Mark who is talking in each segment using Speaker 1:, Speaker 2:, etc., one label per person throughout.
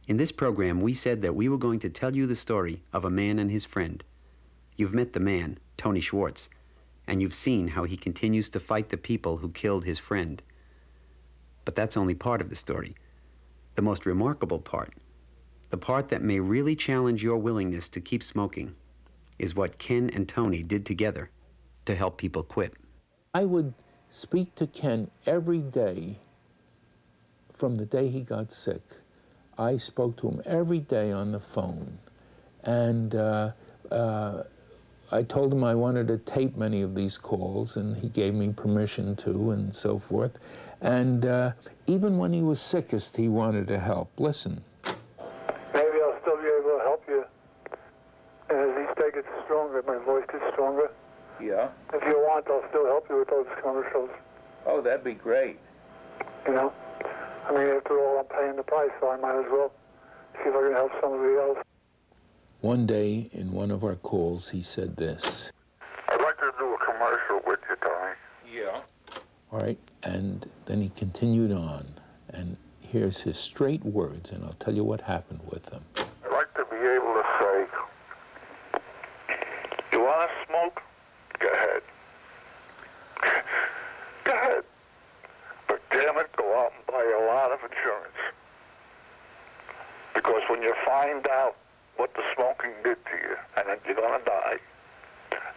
Speaker 1: In this program, we said that we were going to tell you the story of a man and his friend. You've met the man, Tony Schwartz, and you've seen how he continues to fight the people who killed his friend. But that's only part of the story. The most remarkable part, the part that may really challenge your willingness to keep smoking, is what Ken and Tony did together to help people quit.
Speaker 2: I would speak to Ken every day from the day he got sick. I spoke to him every day on the phone, and I told him I wanted to tape many of these calls, and he gave me permission to, and so forth. And even when he was sickest, he wanted to help. Listen.
Speaker 3: Maybe I'll still be able to help you. And as each day gets stronger, my voice gets stronger.
Speaker 2: Yeah.
Speaker 3: If you want, I'll still help you with those commercials.
Speaker 2: Oh, that'd be great.
Speaker 3: You know? I mean, after all, I'm paying the price, so I might as well see if I can help somebody else.
Speaker 2: One day, in one of our calls, he said this.
Speaker 3: I'd like to do a commercial with you, Tony.
Speaker 2: Yeah. All right, and then he continued on, and here's his straight words, and I'll tell you what happened with them.
Speaker 3: I'd like to be able to say, you want to smoke? Go ahead. Go ahead. But damn it, go out and buy a lot of insurance. Because when you find out what the smoking did to you, and that you're going to die,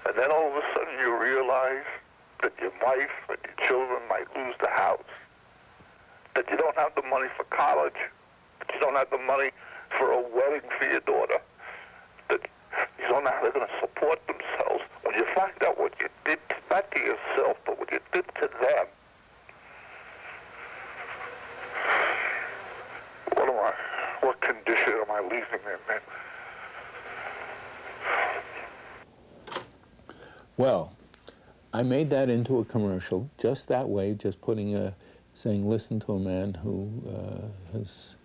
Speaker 3: and then all of a sudden you realize that your wife and your children might lose the house, that you don't have the money for college, that you don't have the money for a wedding for your daughter, that you don't know how they're going to support themselves. When you find out what you did, not to yourself, but what you did to them, what condition am I leaving them in?
Speaker 2: Well, I made that into a commercial just that way, just saying, listen to a man who has,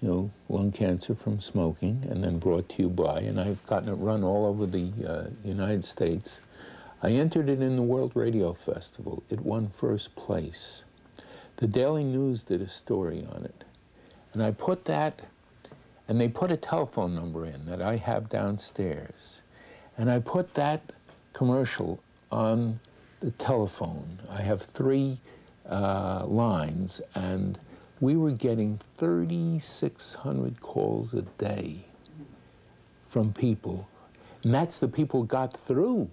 Speaker 2: lung cancer from smoking, and then brought to you by, and I've gotten it run all over the United States. I entered it in the World Radio Festival. It won first place. The Daily News did a story on it. And I put that, and they put a telephone number in that I have downstairs. And I put that commercial on the telephone. I have 3 lines, and we were getting 3,600 calls a day from people. And that's the people got through,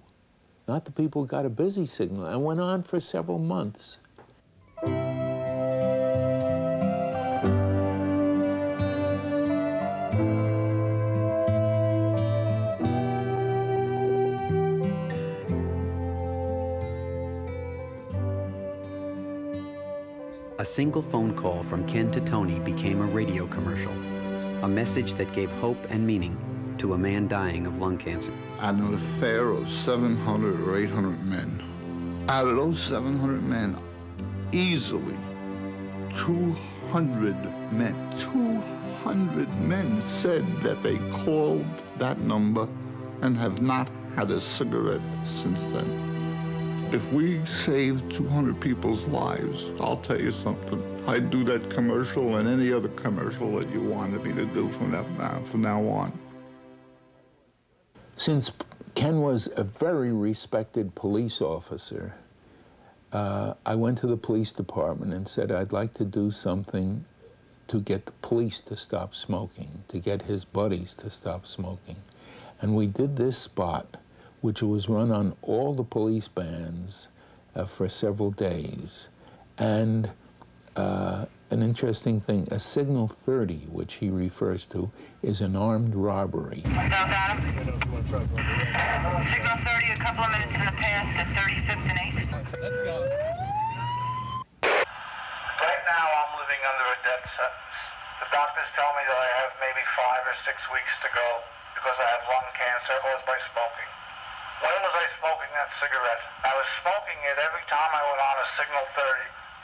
Speaker 2: not the people got a busy signal. And went on for several months.
Speaker 1: A single phone call from Ken to Tony became a radio commercial, a message that gave hope and meaning to a man dying of lung cancer.
Speaker 4: I know an affair of 700 or 800 men. Out of those 700 men, easily 200 men said that they called that number and have not had a cigarette since then. If we saved 200 people's lives, I'll tell you something. I'd do that commercial and any other commercial that you wanted me to do from now on.
Speaker 2: Since Ken was a very respected police officer, I went to the police department and said I'd like to do something to get the police to stop smoking, to get his buddies to stop smoking. And we did this spot, which was run on all the police bands for several days. And an interesting thing, a Signal 30, which he refers to, is an armed robbery.
Speaker 5: Signal 30, a couple of minutes in the past at 35th and 8th.
Speaker 6: Let's go.
Speaker 3: Right now, I'm living under a death sentence. The doctors tell me that I have maybe 5 or 6 weeks to go because I have lung cancer caused by smoking. When was I smoking that cigarette? I was smoking it every time I went on a Signal 30.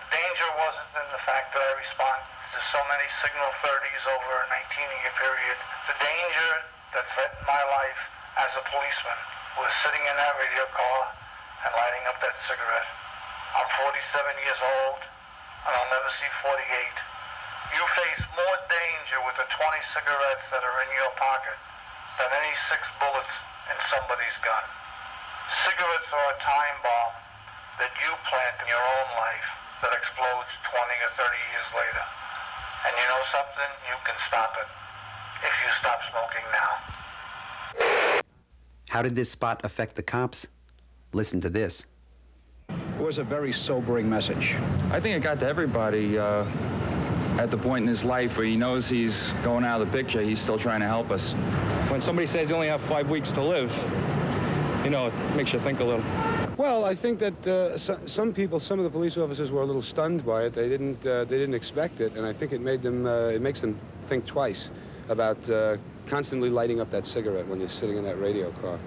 Speaker 3: The danger wasn't in the fact that I responded to so many Signal 30s over a 19-year period. The danger that threatened my life as a policeman was sitting in that radio car and lighting up that cigarette. I'm 47 years old, and I'll never see 48. You face more danger with the 20 cigarettes that are in your pocket than any 6 bullets in somebody's gun. Cigarettes are a time bomb that you plant in your own life that explodes 20 or 30 years later. And you know something? You can stop it if you stop smoking now.
Speaker 1: How did this spot affect the cops? Listen to this.
Speaker 6: It was a very sobering message. I think it got to everybody at the point in his life where he knows he's going out of the picture. He's still trying to help us.
Speaker 7: When somebody says you only have 5 weeks to live, you know, it makes you think a little.
Speaker 8: Well, I think that some of the police officers were a little stunned by it. They didn't expect it, and I think it made them, it makes them think twice about constantly lighting up that cigarette when you're sitting in that radio car.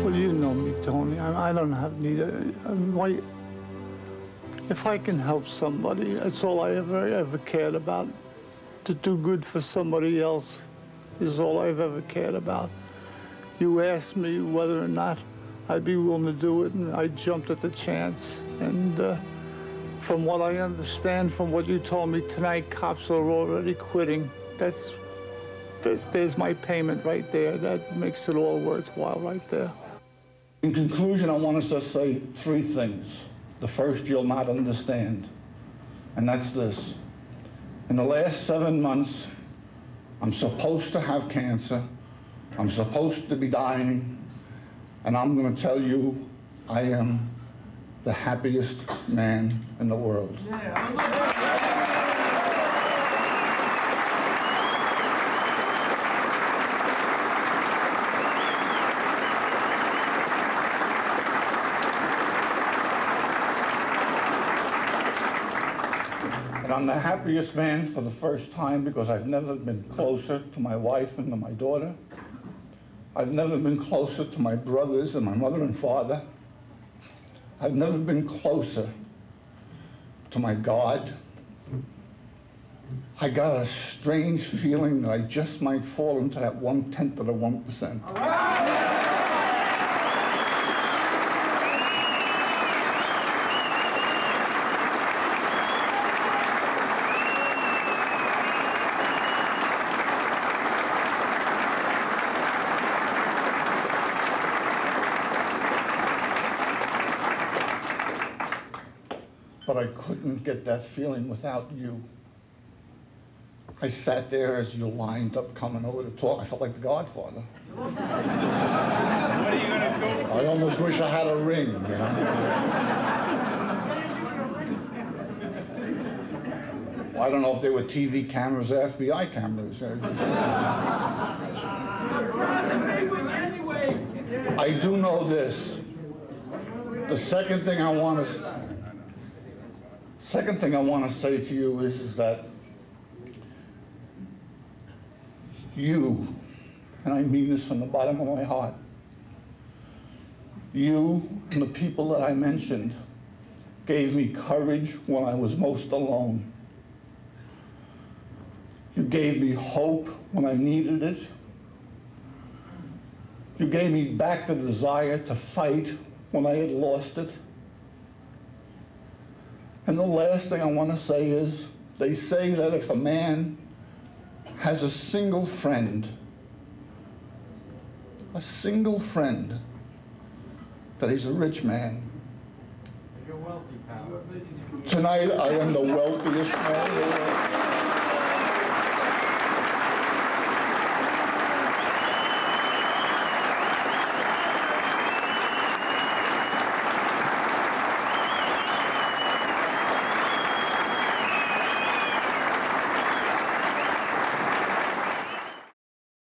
Speaker 9: Well, you know me, Tony. I don't have need. If I can help somebody, that's all I ever cared about. To do good for somebody else is all I've ever cared about. You asked me whether or not I'd be willing to do it, and I jumped at the chance. And from what I understand, from what you told me tonight, cops are already quitting. There's my payment right there. That makes it all worthwhile right there.
Speaker 10: In conclusion, I want us to say 3 things. The first you'll not understand, and that's this. In the last 7 months, I'm supposed to have cancer. I'm supposed to be dying, and I'm going to tell you I am the happiest man in the world. And I'm the happiest man for the first time because I've never been closer to my wife and to my daughter. I've never been closer to my brothers and my mother and father. I've never been closer to my God. I got a strange feeling that I just might fall into that 1/10 of the 1%. All right. But I couldn't get that feeling without you. I sat there as you lined up coming over to talk. I felt like the Godfather. What are you going to do? I almost wish I had a ring, you know. I don't know if they were TV cameras or FBI cameras. I do know this. The second thing I want to say to you is that you, and I mean this from the bottom of my heart, you and the people that I mentioned gave me courage when I was most alone. You gave me hope when I needed it. You gave me back the desire to fight when I had lost it. And the last thing I want to say is, they say that if a man has a single friend, that he's a rich man. You're wealthy, pal. Tonight, I am the wealthiest man in the world.